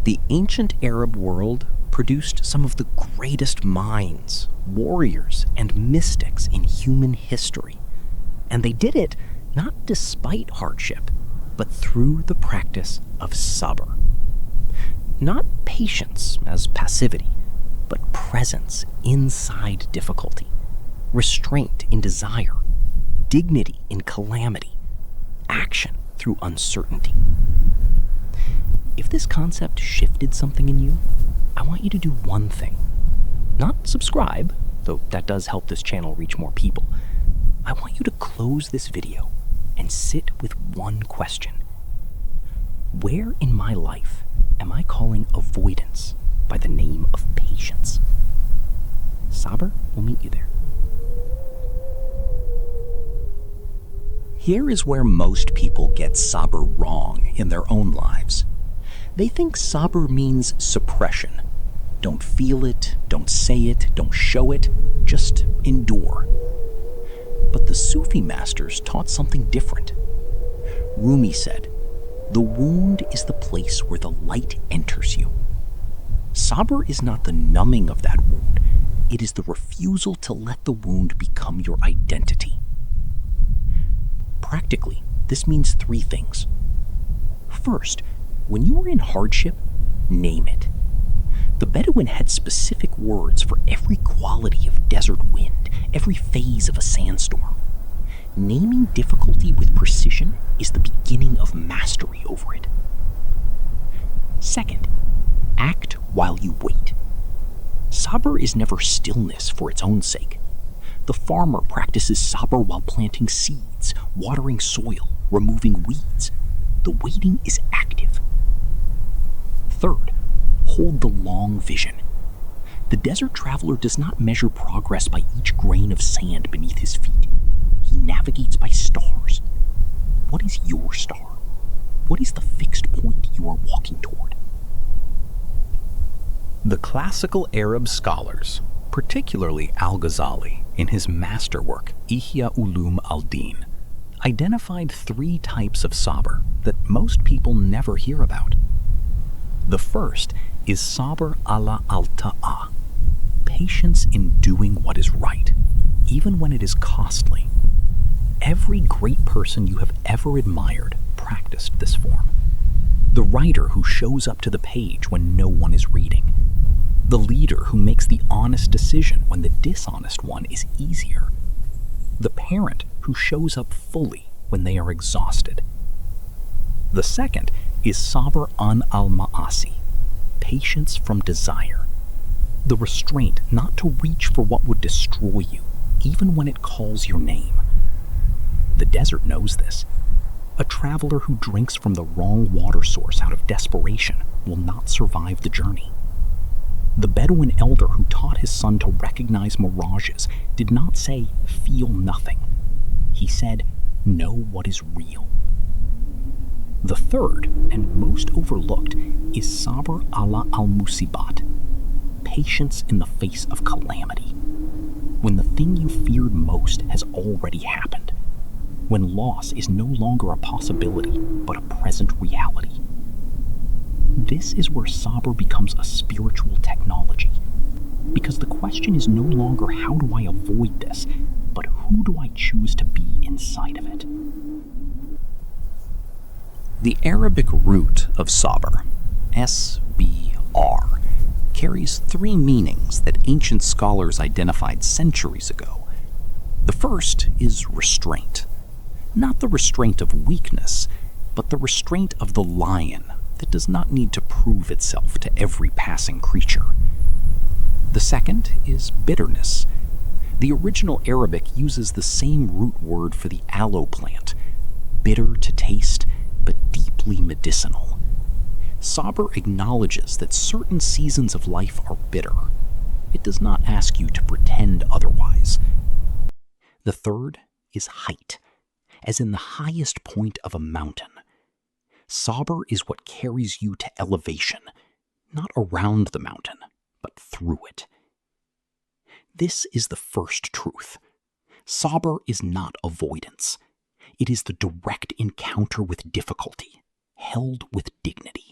The ancient Arab world produced some of the greatest minds, warriors, and mystics in human history. And they did it not despite hardship, but through the practice of sabr. Not patience as passivity, but presence inside difficulty, restraint in desire, dignity in calamity, action through uncertainty. If this concept shifted something in you, I want you to do one thing. Not subscribe, though that does help this channel reach more people. I want you to close this video and sit with one question. Where in my life am I calling avoidance by the name of patience? Sabr will meet you there. Here is where most people get sabr wrong in their own lives. They think sabr means suppression. Don't feel it, don't say it, don't show it, just endure. But the Sufi masters taught something different. Rumi said, "The wound is the place where the light enters you." Sabr is not the numbing of that wound. It is the refusal to let the wound become your identity. Practically, this means three things. First, when you are in hardship, name it. The Bedouin had specific words for every quality of desert wind, every phase of a sandstorm. Naming difficulty with precision is the beginning of mastery over it. Second, act while you wait. Sabr is never stillness for its own sake. The farmer practices sabr while planting seeds, watering soil, removing weeds. The waiting is active. Third, hold the long vision. The desert traveler does not measure progress by each grain of sand beneath his feet. He navigates by stars. What is your star? What is the fixed point you are walking toward? The classical Arab scholars, particularly Al-Ghazali in his masterwork Ihya Ulum al-Din, identified three types of sabr that most people never hear about. The first is sabr ala al-ta'a, patience in doing what is right, even when it is costly. Every great person you have ever admired practiced this form. The writer who shows up to the page when no one is reading. The leader who makes the honest decision when the dishonest one is easier. The parent who shows up fully when they are exhausted. The second is sabr an al-ma'asi, patience from desire. The restraint not to reach for what would destroy you, even when it calls your name. The desert knows this. A traveler who drinks from the wrong water source out of desperation will not survive the journey. The Bedouin elder who taught his son to recognize mirages did not say, "Feel nothing." He said, "Know what is real." The third, and most overlooked, is sabr ala al-musibat, patience in the face of calamity. When the thing you feared most has already happened. When loss is no longer a possibility, but a present reality. This is where sabr becomes a spiritual technology. Because the question is no longer how do I avoid this, but who do I choose to be inside of it? The Arabic root of sabr, S-B-R, carries three meanings that ancient scholars identified centuries ago. The first is restraint. Not the restraint of weakness, but the restraint of the lion that does not need to prove itself to every passing creature. The second is bitterness. The original Arabic uses the same root word for the aloe plant, bitter to taste, but deeply medicinal. Sabr acknowledges that certain seasons of life are bitter. It does not ask you to pretend otherwise. The third is height, as in the highest point of a mountain. Sabr is what carries you to elevation, not around the mountain, but through it. This is the first truth. Sabr is not avoidance. It is the direct encounter with difficulty, held with dignity.